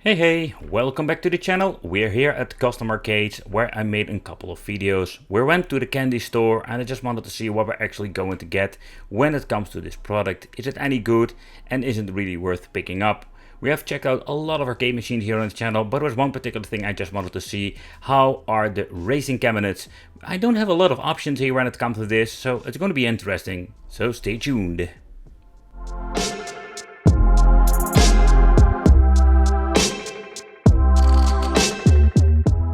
Hey, welcome back to the channel. We're here at Custom Arcades where I made a couple of videos. We went to the candy store and I just wanted to see what we're actually going to get when it comes to this product. Is it any good and is it really worth picking up? We have checked out a lot of arcade machines here on the channel, but there was one particular thing I just wanted to see. How are the racing cabinets? I don't have a lot of options here when it comes to this, so it's going to be interesting. So stay tuned.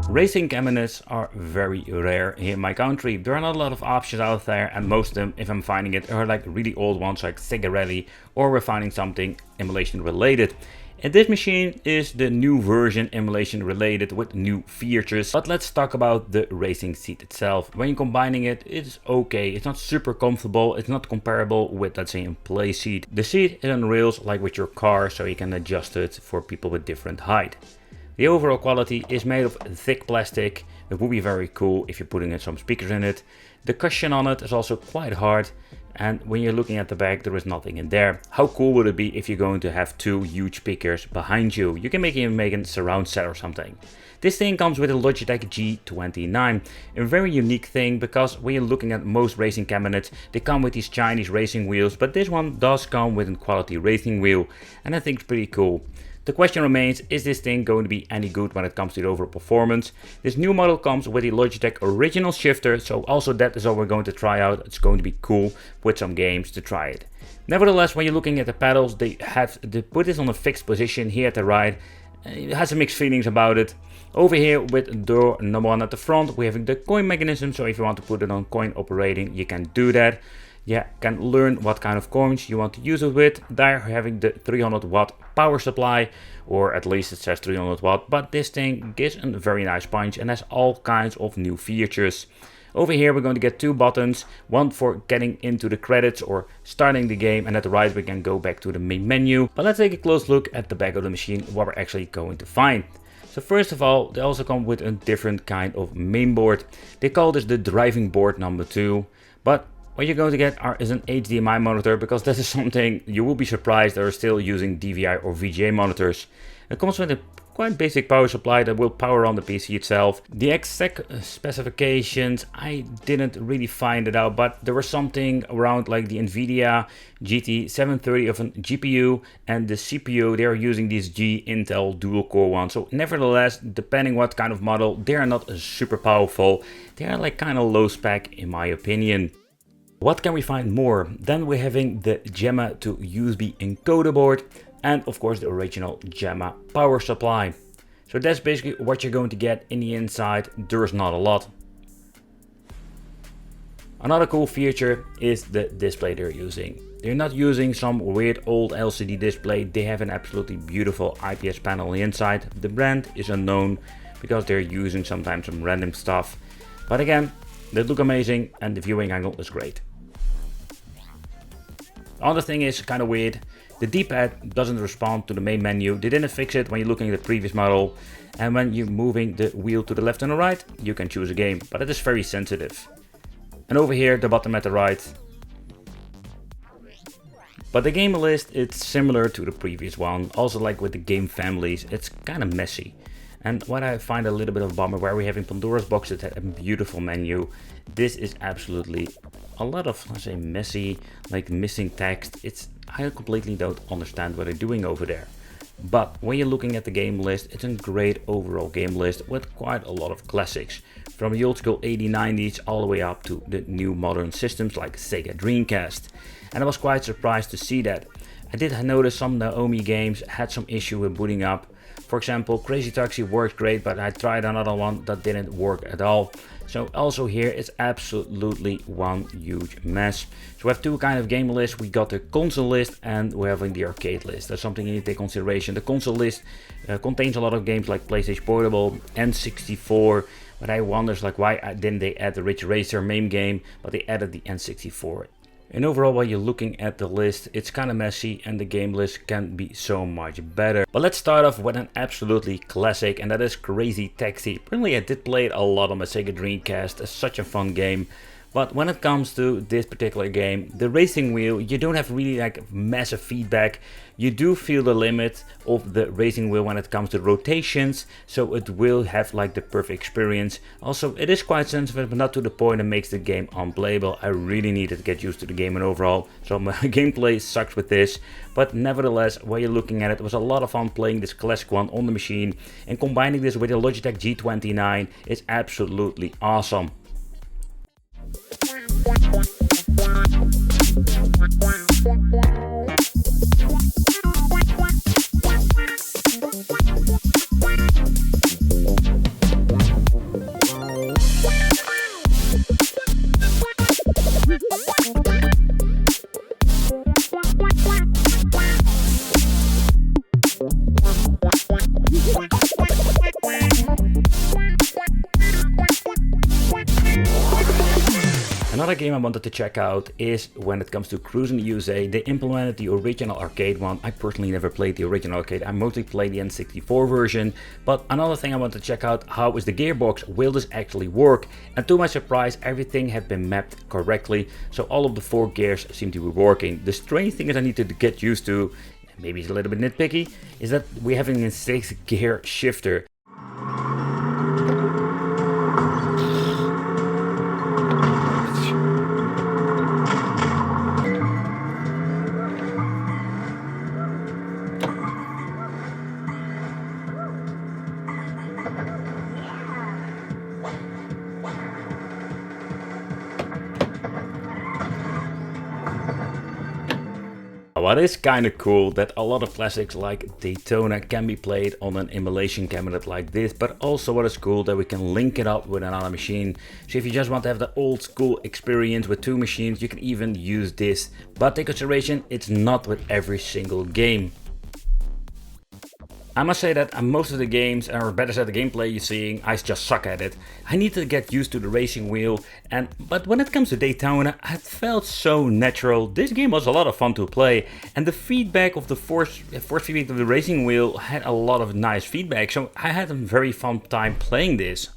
Racing cabinets are very rare here in my country. There are not a lot of options out there, and most of them, if I'm finding it, are like really old ones like Sega Rally, or we're finding something emulation related. And this machine is the new version emulation related with new features. But let's talk about the racing seat itself. When you're combining it, it's okay. It's not super comfortable. It's not comparable with, let's say, a play seat. The seat is on rails like with your car, so you can adjust it for people with different height. The overall quality is made of thick plastic. It would be very cool if you're putting in some speakers in it. The cushion on it is also quite hard, and when you're looking at the back there is nothing in there. How cool would it be if you're going to have two huge speakers behind you? You can even make a surround set or something. This thing comes with a Logitech G29, a very unique thing because when you're looking at most racing cabinets, they come with these Chinese racing wheels, but this one does come with a quality racing wheel, and I think it's pretty cool. The question remains, is this thing going to be any good when it comes to the overall performance? This new model comes with the Logitech original shifter, so also that is what we're going to try out. It's going to be cool with some games to try it. Nevertheless, when you're looking at the pedals, they put this on a fixed position here at the right. It has some mixed feelings about it. Over here with door number 1 at the front, we have the coin mechanism, so if you want to put it on coin operating, you can do that. You can learn what kind of coins you want to use it with. There having the 300 watt power supply, or at least it says 300 watt, but this thing gives a very nice punch and has all kinds of new features. Over here we're going to get two buttons, one for getting into the credits or starting the game, and at the right we can go back to the main menu. But let's take a close look at the back of the machine, what we're actually going to find. So first of all, they also come with a different kind of mainboard. They call this the driving board number 2, but what you're going to get is an HDMI monitor, because this is something you will be surprised they're still using DVI or VGA monitors. It comes with a quite basic power supply that will power on the PC itself. The exact specifications, I didn't really find it out, but there was something around like the Nvidia GT730 of an GPU, and the CPU, they're using these Intel dual core ones. So nevertheless, depending what kind of model, they are not super powerful. They are like kind of low spec in my opinion. What can we find more? Then we're having the JAMMA to USB encoder board, and of course the original JAMMA power supply. So that's basically what you're going to get in the inside. There's not a lot. Another cool feature is the display they're using. They're not using some weird old LCD display. They have an absolutely beautiful IPS panel on the inside. The brand is unknown because they're using sometimes some random stuff. But again, they look amazing and the viewing angle is great. Other thing is kind of weird. The D-pad doesn't respond to the main menu. They didn't fix it when you're looking at the previous model. And when you're moving the wheel to the left and the right, you can choose a game, but it is very sensitive. And over here, the bottom at the right. But the game list, it's similar to the previous one. Also like with the game families, it's kind of messy. And what I find a little bit of a bummer, where we're having Pandora's box that had a beautiful menu, this is absolutely a lot of, let's say, messy, like missing text. I completely don't understand what they're doing over there. But when you're looking at the game list, it's a great overall game list with quite a lot of classics. From the old school 80s, 90s all the way up to the new modern systems like Sega Dreamcast. And I was quite surprised to see that. I did notice some Naomi games had some issue with booting up. For example, Crazy Taxi worked great, but I tried another one that didn't work at all. So also here it's absolutely one huge mess. So we have two kind of game lists. We got the console list and we're having the arcade list. That's something you need to take consideration. The console list contains a lot of games like PlayStation Portable, N64. But I wonder like why didn't they add the Ridge Racer main game, but they added the N64. And overall, while you're looking at the list, it's kind of messy and the game list can be so much better. But let's start off with an absolutely classic, and that is Crazy Taxi. Apparently I did play it a lot on my Sega Dreamcast. It's such a fun game. But when it comes to this particular game, the racing wheel, you don't have really like massive feedback. You do feel the limit of the racing wheel when it comes to rotations, so it will have like the perfect experience. Also, it is quite sensitive, but not to the point that makes the game unplayable. I really needed to get used to the game and overall, so my gameplay sucks with this. But nevertheless, while you're looking at it, it was a lot of fun playing this classic one on the machine, and combining this with the Logitech G29 is absolutely awesome. Another game I wanted to check out is when it comes to Cruising the USA. They implemented the original arcade one. I personally never played the original arcade. I mostly played the N64 version. But another thing I wanted to check out, how is the gearbox? Will this actually work? And to my surprise, everything had been mapped correctly. So all of the 4 gears seem to be working. The strange thing is I need to get used to, maybe it's a little bit nitpicky, is that we're having a 6 gear shifter. What is kind of cool that a lot of classics like Daytona can be played on an emulation cabinet like this, but also what is cool that we can link it up with another machine. So if you just want to have the old school experience with 2 machines, you can even use this. But take consideration, it's not with every single game. I must say that most of the games, or better said the gameplay you're seeing, I just suck at it. I need to get used to the racing wheel, but when it comes to Daytona, it felt so natural. This game was a lot of fun to play, and the feedback of the force feedback of the racing wheel had a lot of nice feedback, so I had a very fun time playing this.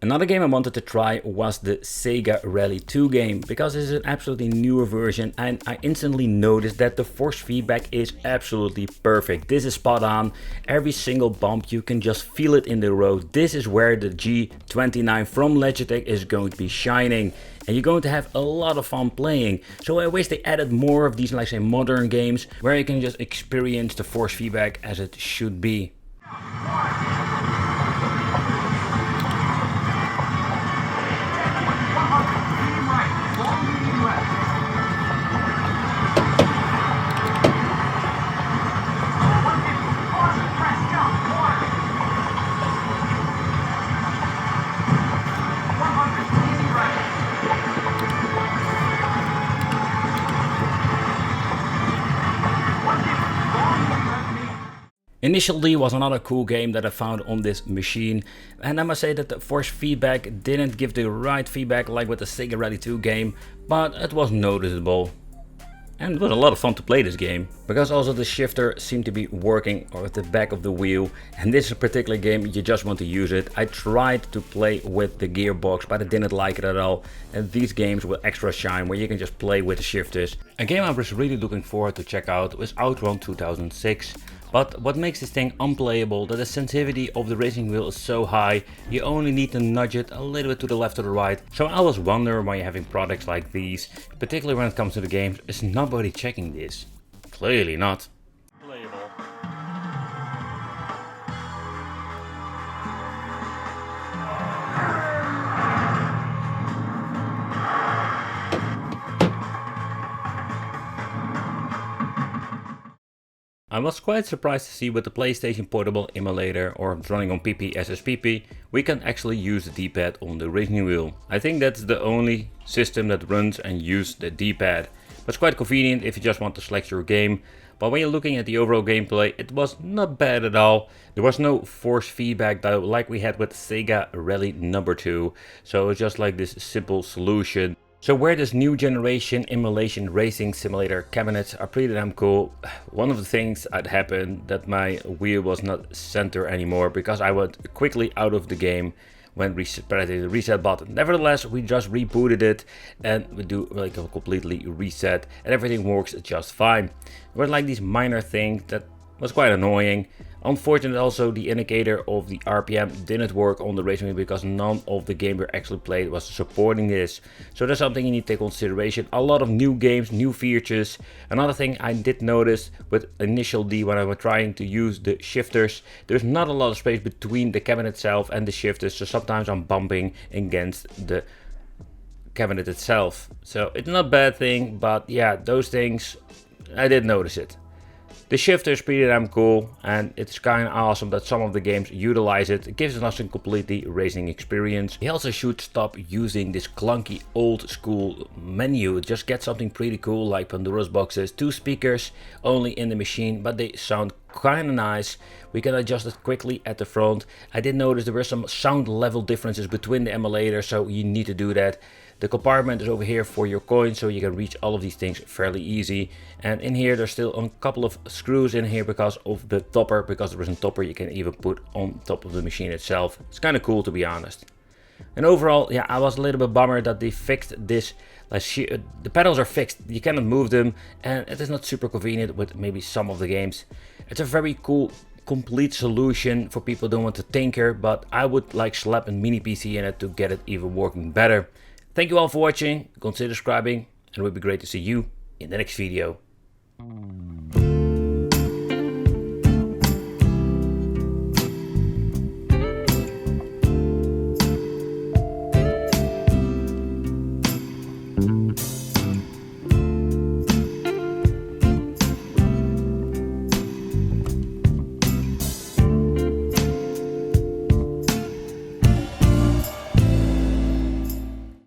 Another game I wanted to try was the Sega Rally 2 game, because this is an absolutely newer version and I instantly noticed that the force feedback is absolutely perfect. This is spot on. Every single bump you can just feel it in the road. This is where the G29 from Logitech is going to be shining. And you're going to have a lot of fun playing. So I wish they added more of these, like say, modern games where you can just experience the force feedback as it should be. Initial D was another cool game that I found on this machine, and I must say that the force feedback didn't give the right feedback like with the Sega Rally 2 game, but it was noticeable. And it was a lot of fun to play this game, because also the shifter seemed to be working at the back of the wheel, and this particular game you just want to use it. I tried to play with the gearbox, but I didn't like it at all, and these games with extra shine where you can just play with the shifters. A game I was really looking forward to check out was Outrun 2006. But what makes this thing unplayable, that the sensitivity of the racing wheel is so high, you only need to nudge it a little bit to the left or the right. So I always wonder why you're having products like these, particularly when it comes to the games, is nobody checking this? Clearly not. I was quite surprised to see with the PlayStation Portable Emulator or running on PP SSPP, we can actually use the D-pad on the racing wheel. I think that's the only system that runs and uses the D-pad. But it's quite convenient if you just want to select your game. But when you're looking at the overall gameplay, it was not bad at all. There was no force feedback though, like we had with Sega Rally number 2. So it was just like this simple solution. So where this new generation emulation racing simulator cabinets are pretty damn cool, one of the things that happened that my wheel was not center anymore because I went quickly out of the game when pressing the reset button. Nevertheless, we just rebooted it and we do like a completely reset and everything works just fine. There were like these minor things that was quite annoying. Unfortunately, also the indicator of the RPM didn't work on the racing wheel because none of the game we actually played was supporting this. So that's something you need to take consideration. A lot of new games, new features. Another thing I did notice with Initial D when I was trying to use the shifters, there's not a lot of space between the cabinet itself and the shifters. So sometimes I'm bumping against the cabinet itself. So it's not a bad thing, but yeah, those things, I did notice it. The shifter is pretty damn cool and it's kind of awesome that some of the games utilize it. It gives us a completely racing experience. We also should stop using this clunky old school menu. Just get something pretty cool like Pandora's boxes. 2 speakers only in the machine, but they sound kind of nice. We can adjust it quickly at the front. I did notice there were some sound level differences between the emulator, so you need to do that. The compartment is over here for your coins, so you can reach all of these things fairly easy. And in here there's still a couple of screws in here because of the topper, because there is a topper you can even put on top of the machine itself. It's kind of cool, to be honest. And overall, yeah, I was a little bit bummer that they fixed this. The pedals are fixed, you cannot move them, and it is not super convenient with maybe some of the games. It's a very cool complete solution for people who don't want to tinker, but I would like slap a mini PC in it to get it even working better. Thank you all for watching, consider subscribing, and it would be great to see you in the next video.